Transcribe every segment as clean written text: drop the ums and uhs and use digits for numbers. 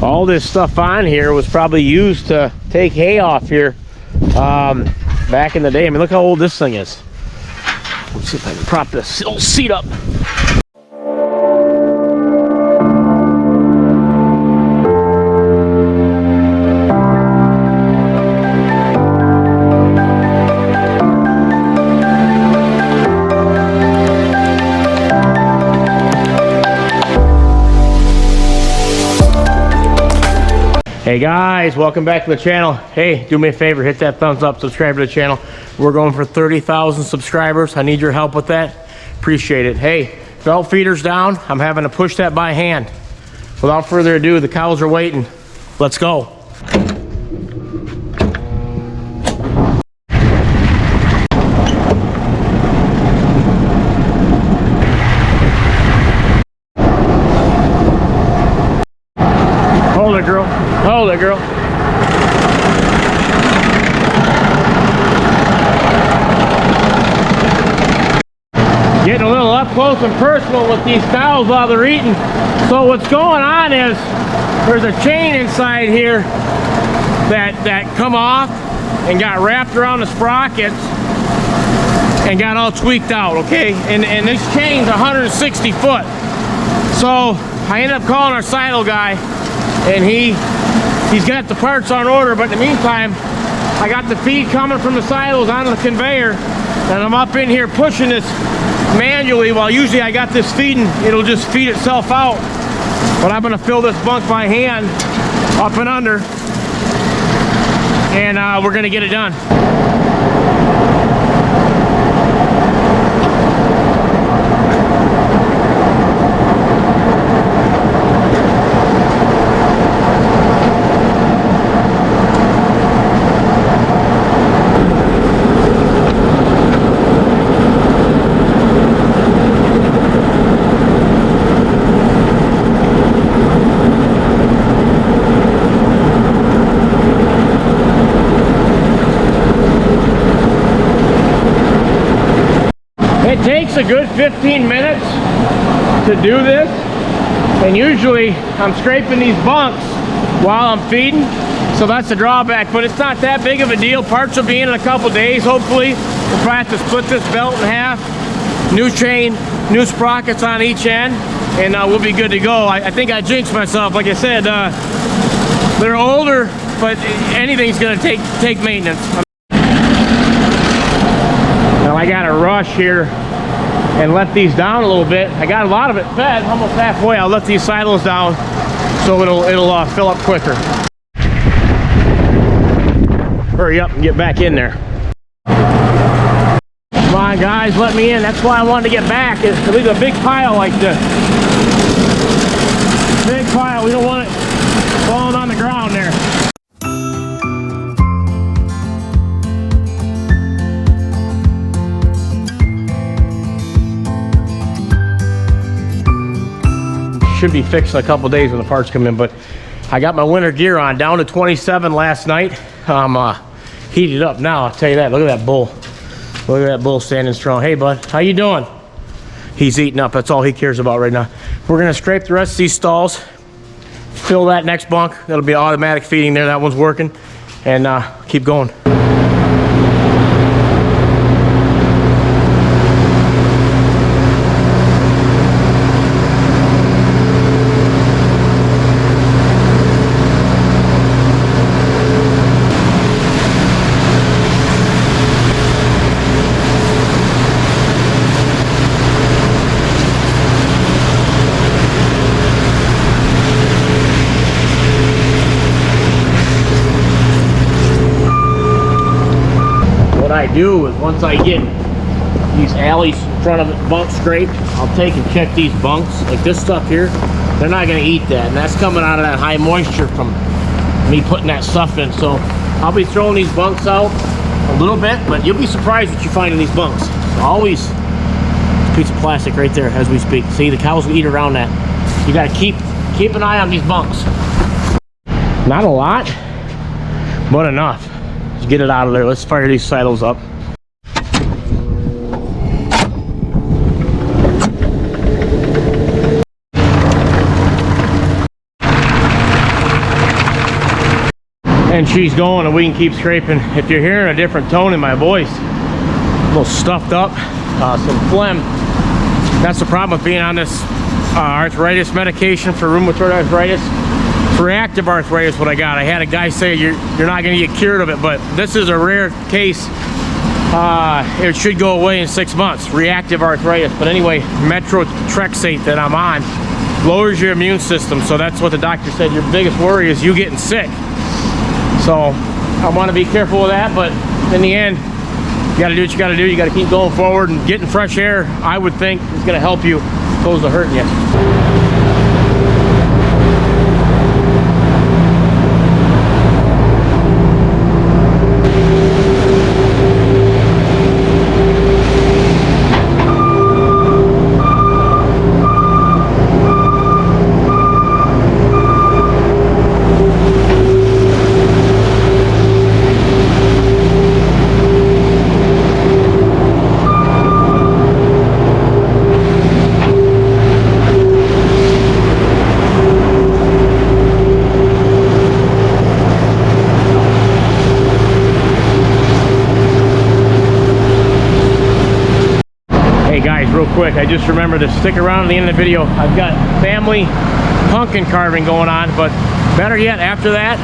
All this stuff on here was probably used to take hay off here back in the day. I mean, look how old this thing is. Let's see if I can prop this little seat up. Hey guys, welcome back to the channel. Hey, do me a favor, hit that thumbs up, subscribe to the channel. We're going for 30,000 subscribers. I need your help with that. Appreciate it. Hey, belt feeder's down. I'm having to push that by hand. Without further ado, the cows are waiting. Let's go. Hold it, girl. Hold it, girl. Getting a little up close and personal with these cows while they're eating. So what's going on is there's a chain inside here that come off and got wrapped around the sprockets and got all tweaked out, okay? And this chain's 160 foot. So I ended up calling our silo guy, and he's got the parts on order, but in the meantime, I got the feed coming from the silos onto the conveyor, and I'm up in here pushing this manually, while usually I got this feeding, it'll just feed itself out. But I'm gonna fill this bunk by hand, up and under, and we're gonna get it done. It takes a good 15 minutes to do this, and usually I'm scraping these bunks while I'm feeding, so that's the drawback, but it's not that big of a deal. Parts will be in a couple days, hopefully. We'll probably have to split this belt in half, new chain, new sprockets on each end, and we'll be good to go. I think I jinxed myself. Like I said, they're older, but anything's gonna take maintenance. Now I gotta rush here and let these down a little bit. I got a lot of it fed, almost halfway. I'll let these silos down so it'll fill up quicker. Hurry up and get back in there. Come on guys, let me in. That's why I wanted to get back, is to leave a big pile like this. Big pile, we don't want it falling on the ground there. Should be fixed in a couple days when the parts come in, but I got my winter gear on, down to 27 last night. I'm heated up now, I'll tell you that. Look at that bull. Look at that bull standing strong. Hey bud, how you doing? He's eating up, that's all he cares about right now. We're gonna scrape the rest of these stalls, fill that next bunk. That'll be automatic feeding there, that one's working, and keep going. I do is once I get these alleys in front of the bunk scraped, I'll take and check these bunks. Like this stuff here, they're not going to eat that, and that's coming out of that high moisture from me putting that stuff in. So I'll be throwing these bunks out a little bit, but you'll be surprised what you find in these bunks. So always a piece of plastic right there as we speak. See, the cows will eat around that. You got to keep an eye on these bunks. Not a lot, but enough. Let's get it out of there. Let's fire these silos up. and she's going, and we can keep scraping. If you're hearing a different tone in my voice, a little stuffed up, some phlegm. That's the problem with being on this arthritis medication for rheumatoid arthritis. For reactive arthritis, what I got, I had a guy say you're not going to get cured of it, but this is a rare case. It should go away in 6 months, reactive arthritis. But anyway, methotrexate that I'm on lowers your immune system, so that's what the doctor said. Your biggest worry is you getting sick. So I want to be careful with that, but in the end, you got to do what you got to do. You got to keep going forward, and getting fresh air, I would think, is going to help you opposed to hurting you. Real quick, I just remembered to stick around at the end of the video. I've got family pumpkin carving going on, but better yet, after that,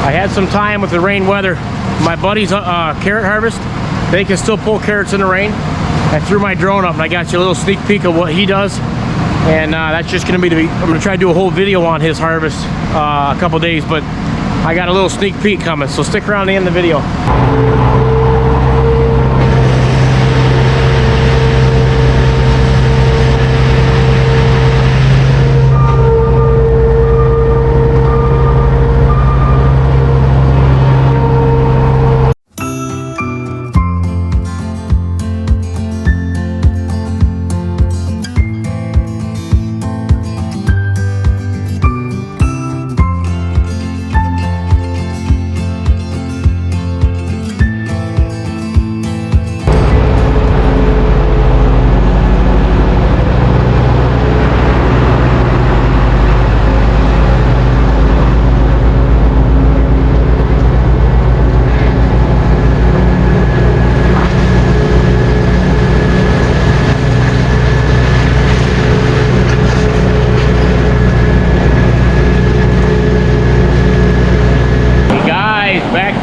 I had some time with the rain weather. My buddy's carrot harvest, they can still pull carrots in the rain. I threw my drone up and I got you a little sneak peek of what he does, and that's just going to be I'm going to try to do a whole video on his harvest a couple days, but I got a little sneak peek coming, so stick around to the end of the video.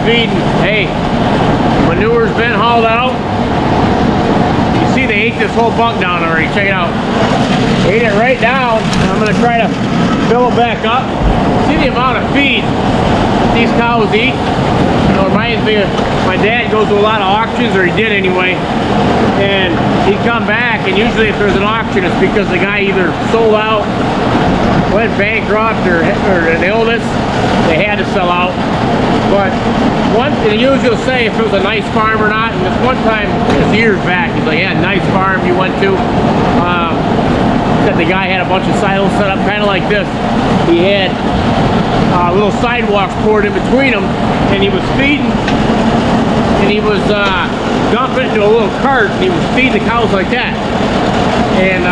Feeding. Hey, manure's been hauled out. You see they ate this whole bunk down already. Check it out. Ate it right down. I'm going to try to fill it back up. See the amount of feed these cows eat? You know, it reminds me of my dad goes to a lot of auctions, or he did anyway, and he'd come back, and usually if there's an auction, it's because the guy either sold out, went bankrupt, or an illness, they had to sell out. But and usually will say if it was a nice farm or not. And this one time, just years back, he's like, yeah, nice farm you went to. Said the guy had a bunch of silos set up kind of like this. He had little sidewalks poured in between them, and he was feeding, and he was dumping it into a little cart, and he was feeding the cows like that. And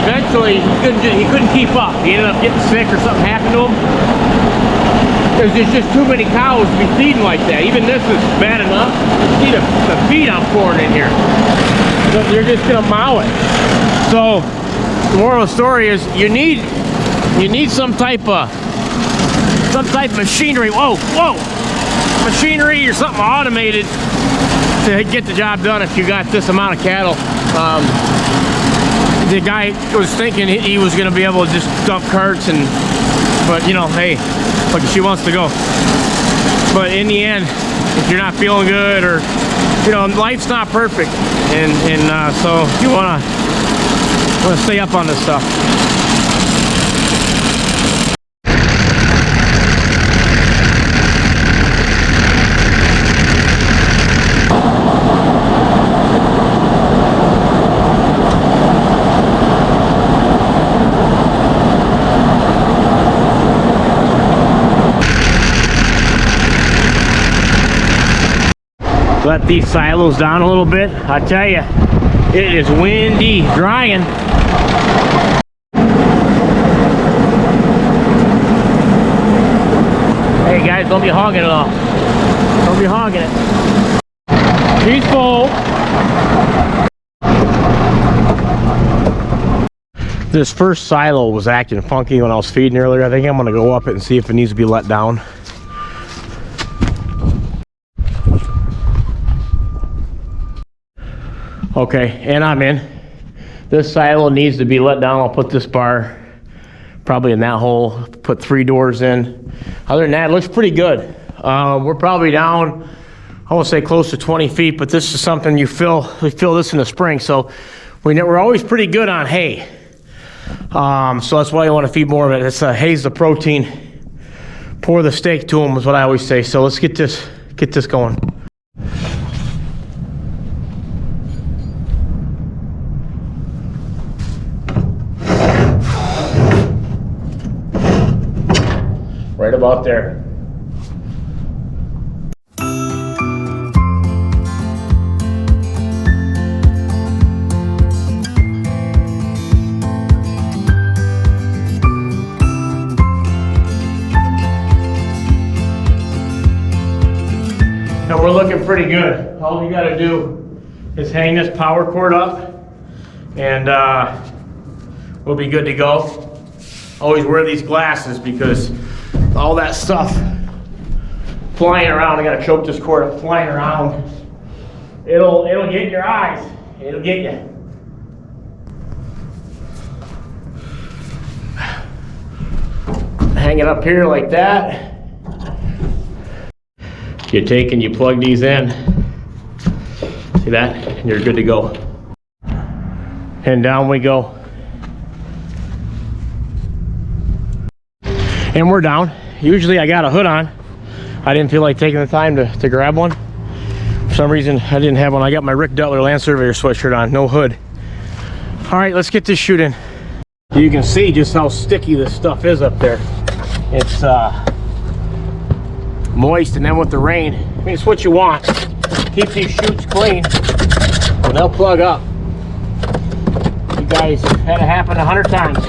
eventually he couldn't keep up. He ended up getting sick or something happened to him. There's just too many cows to be feeding like that. Even this is bad enough. You see the feed I'm pouring in here. So they're just gonna mow it. So the moral of the story is you need some type of machinery. Whoa, machinery or something automated to get the job done if you got this amount of cattle. The guy was thinking he was gonna be able to just dump carts but you know, hey, look, she wants to go. But in the end, if you're not feeling good, or you know, life's not perfect, and so you wanna stay up on this stuff. Let these silos down a little bit. I tell you, it is windy, drying. Hey, Hey guys, don't be hogging it all. Don't be hogging it. She's full. This first silo was acting funky when I was feeding earlier. I think I'm gonna go up it and see if it needs to be let down. Okay, and I'm in. This silo needs to be let down. I'll put this bar probably in that hole, put 3 doors in. Other than that, it looks pretty good. We're probably down, I won't say close to 20 feet, but this is something we fill this in the spring. So we're always pretty good on hay. So that's why I want to feed more of it. It's hay's the protein. Pour the steak to them is what I always say. So let's get this going. Right about there. And we're looking pretty good. All you gotta do is hang this power cord up and we'll be good to go. Always wear these glasses because all that stuff flying around, I gotta choke this cord up, flying around. It'll get in your eyes. It'll get you. Hang it up here like that. You take and you plug these in. See that? And you're good to go. And down we go. And we're down. Usually I got a hood on. I didn't feel like taking the time to grab one. For some reason I didn't have one. I got my Rick Dutler Land Surveyor sweatshirt on, no hood. All right, let's get this shoot in. You can see just how sticky this stuff is up there. It's moist, and then with the rain, I mean, it's what you want. Keep these chutes clean and they'll plug up. You guys had it happen 100 times.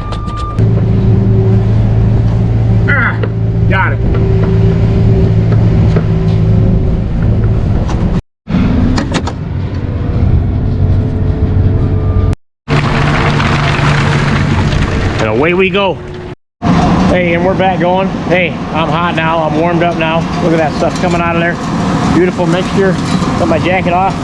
Got it. And away we go. Hey, and we're back going. Hey, I'm hot now. I'm warmed up now. Look at that stuff coming out of there. Beautiful mixture. Put my jacket off.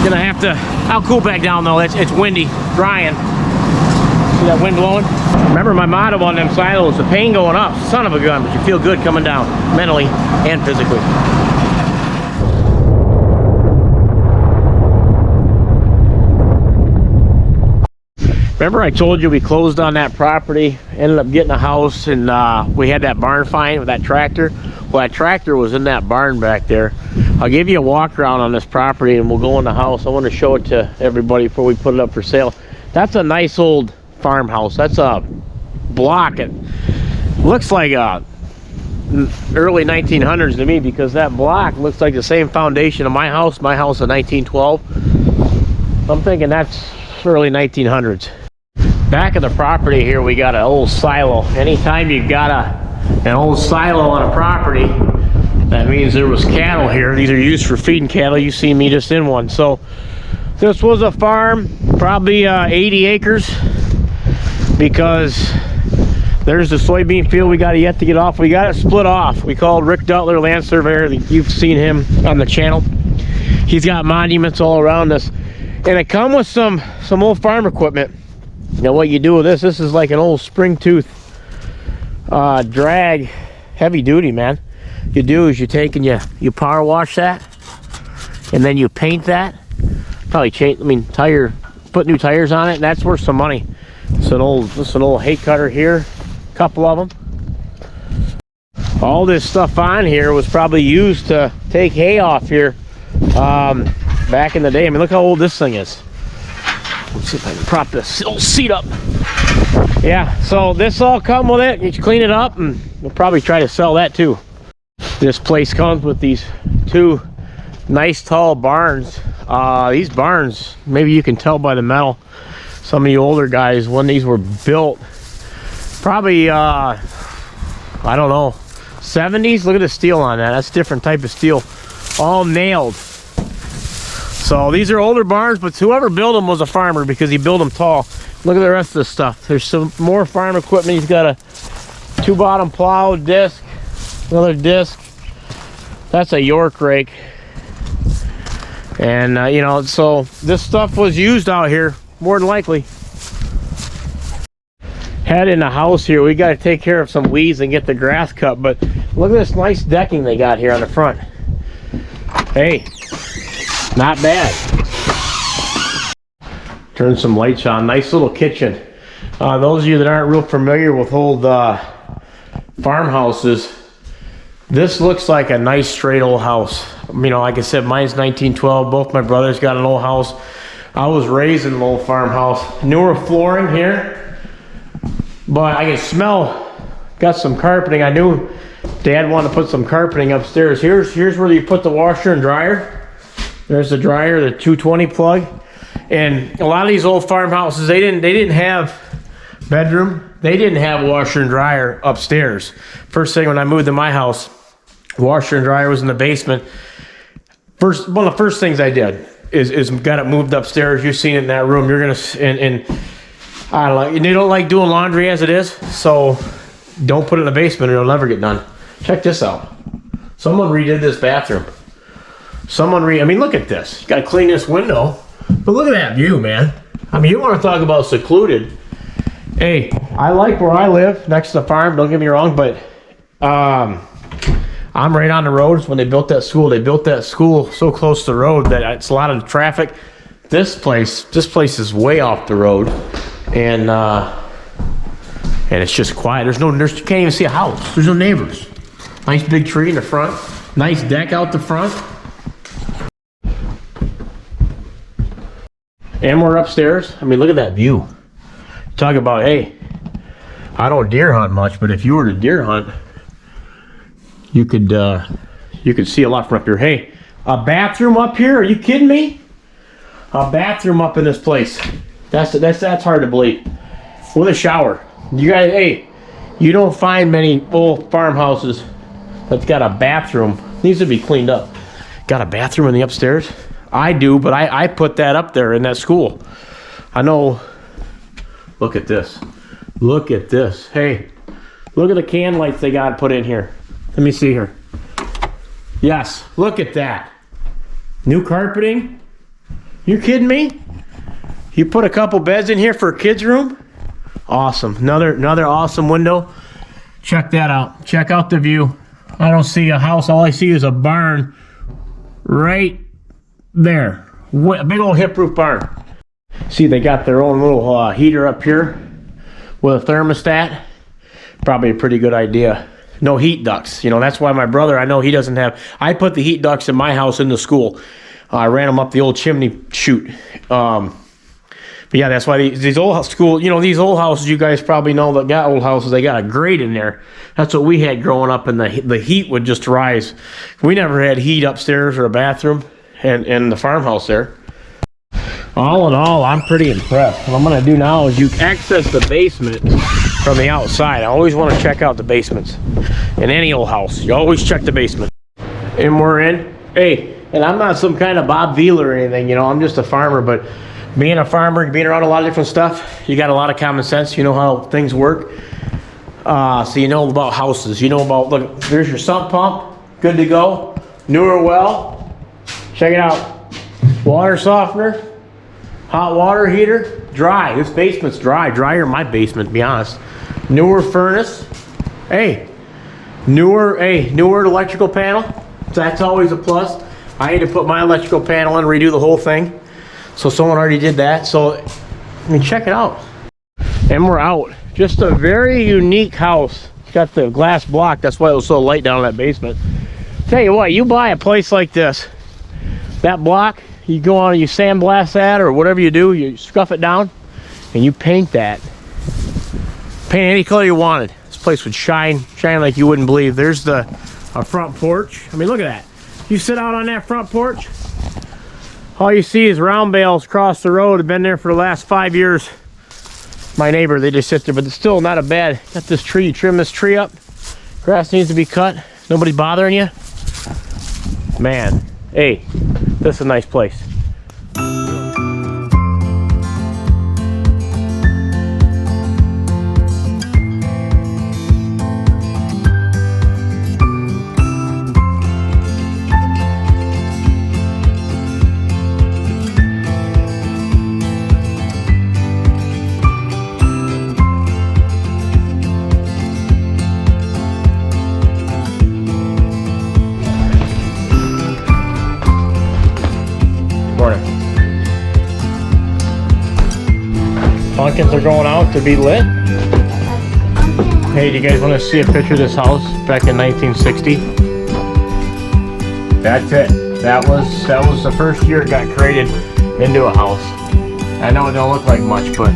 Gonna have to, I'll cool back down though. It's windy, drying. See that wind blowing? Remember my motto on them silos, the pain going up, son of a gun, but you feel good coming down, mentally and physically. Remember I told you we closed on that property, ended up getting a house, and we had that barn find with that tractor? Well, that tractor was in that barn back there. I'll give you a walk around on this property and we'll go in the house. I want to show it to everybody before we put it up for sale. That's a nice old farmhouse. That's a block. It looks like a early 1900s to me because that block looks like the same foundation of my house. My house in 1912. I'm thinking that's early 1900s. Back of the property here we got an old silo. Anytime you got an old silo on a property, that means there was cattle here. These are used for feeding cattle. You see me just in one. So this was a farm, probably 80 acres, because there's the soybean field we got yet to get off. We got it split off. We called Rick Dutler Land Surveyor. You've seen him on the channel. He's got monuments all around us, and it come with some old farm equipment. Now what you do with this is like an old spring tooth drag, heavy duty, man. You do is you take and you power wash that, and then you paint that. Probably change, put new tires on it, and that's worth some money. This is an old hay cutter here, a couple of them. All this stuff on here was probably used to take hay off here back in the day. I mean, look how old this thing is. Let's see if I can prop this little seat up. Yeah, so this all come with it. You clean it up, and we'll probably try to sell that too. This place comes with these 2 nice tall barns. These barns, maybe you can tell by the metal, some of you older guys, when these were built, probably I don't know, 70s. Look at the steel on that. That's a different type of steel. All nailed. So these are older barns, but whoever built them was a farmer because he built them tall. Look at the rest of the stuff. There's some more farm equipment. He's got a 2-bottom plow, disc, another disc. That's a York rake. And you know, so this stuff was used out here more than likely. Head in the house here, we got to take care of some weeds and get the grass cut, but look at this nice decking they got here on the front. Hey, not bad. Turn some lights on. Nice little kitchen. Those of you that aren't real familiar with old farmhouses, this looks like a nice straight old house. You know, like I said, mine's 1912. Both my brothers got an old house. I was raised in an old farmhouse. Newer flooring here. But I can smell, got some carpeting. I knew Dad wanted to put some carpeting upstairs. Here's where you put the washer and dryer. There's the dryer, the 220 plug. And a lot of these old farmhouses, they didn't have bedroom. They didn't have washer and dryer upstairs. First thing when I moved to my house, washer and dryer was in the basement. One of the first things I did is got it moved upstairs. You've seen it in that room. You're gonna and I don't know, they don't like doing laundry as it is, so don't put it in the basement or it'll never get done. Check this out. Someone redid this bathroom. I mean, look at this. You gotta clean this window. But look at that view, man. I mean, you want to talk about secluded. Hey, I like where I live, next to the farm, don't get me wrong, but I'm right on the roads. When they built that school so close to the road that it's a lot of traffic. This place is way off the road. And it's just quiet. You can't even see a house. There's no neighbors. Nice big tree in the front. Nice deck out the front. And we're upstairs. I mean, look at that view. Talk about, hey, I don't deer hunt much, but if you were to deer hunt, you could see a lot from up here. Hey, a bathroom up here? Are you kidding me? A bathroom up in this place. That's hard to believe. With a shower. You guys, hey, you don't find many old farmhouses that's got a bathroom. Needs to be cleaned up. Got a bathroom in the upstairs? I do, but I put that up there in that school. I know. Look at this. Look at this. Hey, look at the can lights they got put in here. Let me see here. Yes, look at that. New carpeting? You kidding me? You put a couple beds in here for a kid's room? Awesome. Another awesome window. Check that out. Check out the view. I don't see a house. All I see is a barn right there. A big old hip roof barn. See, they got their own little heater up here with a thermostat. Probably a pretty good idea. No heat ducts. You know, that's why my brother, I know he doesn't have. I put the heat ducts in my house in the school. I ran them up the old chimney chute. But yeah, that's why these old school, you know, these old houses, you guys probably know that got old houses, they got a grate in there. That's what we had growing up, and the heat would just rise. We never had heat upstairs or a bathroom and the farmhouse there. All in all, I'm pretty impressed. What I'm gonna do now is you access the basement from the outside. I always want to check out the basements. In any old house, you always check the basement. And we're in. Hey, and I'm not some kind of Bob Vila or anything, you know, I'm just a farmer, but being a farmer, being around a lot of different stuff, you got a lot of common sense. You know how things work. So you know about houses. You know about, look, there's your sump pump. Good to go. Newer well. Check it out. Water softener. Hot water heater. Dry. This basement's dry. Drier in my basement, to be honest. Newer furnace. Hey. Newer electrical panel. So that's always a plus. I had to put my electrical panel in and redo the whole thing. So someone already did that. So, I mean, check it out. And we're out. Just a very unique house. It's got the glass block. That's why it was so light down in that basement. Tell you what, you buy a place like this, that block, you go on and you sandblast that or whatever you do, you scuff it down and you paint that. Paint any color you wanted. This place would shine like you wouldn't believe. There's a front porch. I mean, look at that. You sit out on that front porch, all you see is round bales across the road. Have been there for the last 5 years. My neighbor, they just sit there, but it's still not a bad. Got this tree, you trim this tree up, Grass needs to be cut. Nobody bothering you? Man, hey, this is a nice place. Pumpkins are going out to be lit. Hey, do you guys want to see a picture of this house back in 1960? That's it. That was the first year it got created into a house. I know it don't look like much, but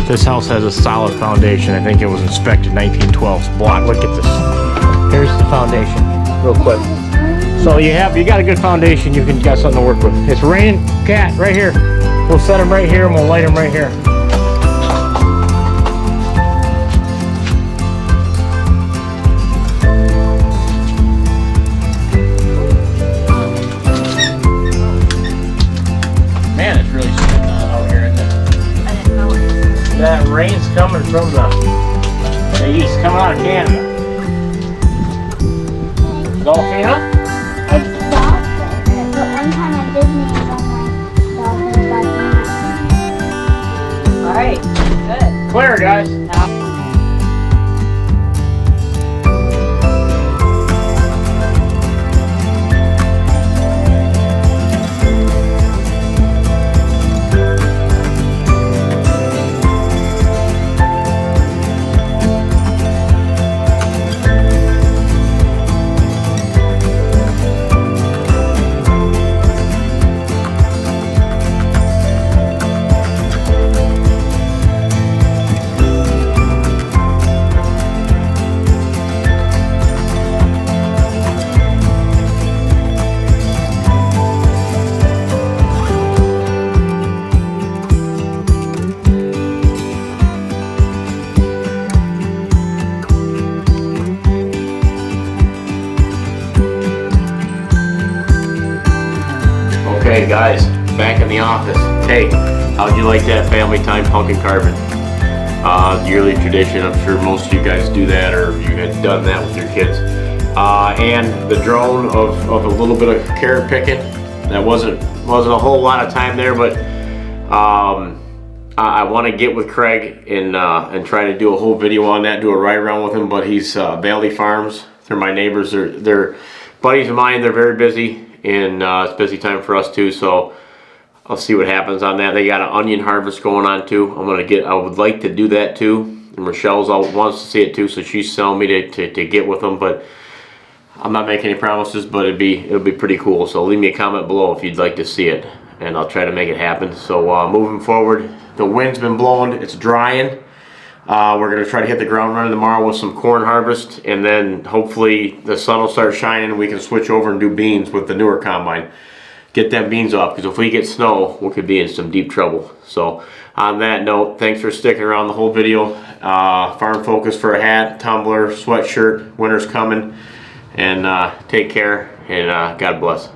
this house has a solid foundation. I think it was inspected 1912. Block. Look at this. Here's the foundation, real quick. So you got a good foundation. You got something to work with. It's raining cat right here. We'll set them right here and we'll light them right here. That rain's coming from the east, coming out of Canada. Dolphina? It's dolphin, but one time at Disney I got my dolphin. Alright, good. Clear, guys. Okay guys, back in the office. Hey, how'd you like that family time pumpkin carving? Yearly tradition, I'm sure most of you guys do that or you had done that with your kids. And the drone of a little bit of carrot picking. That wasn't a whole lot of time there, but I want to get with Craig and try to do a whole video on that, do a ride around with him, but he's Valley Farms. They're my neighbors, they're buddies of mine, they're very busy. And it's busy time for us too, so I'll see what happens on that. They got an onion harvest going on too. I would like to do that too. And Rochelle's wants to see it too, so she's telling me to get with them. But I'm not making any promises, but it'll be pretty cool. So leave me a comment below if you'd like to see it, and I'll try to make it happen. So moving forward, the wind's been blowing. It's drying. We're going to try to hit the ground running tomorrow with some corn harvest, and then hopefully the sun will start shining and we can switch over and do beans with the newer combine. Get them beans off, because if we get snow, we could be in some deep trouble. So on that note, thanks for sticking around the whole video. Farm Focus for a hat, tumbler, sweatshirt, winter's coming, and take care, and God bless.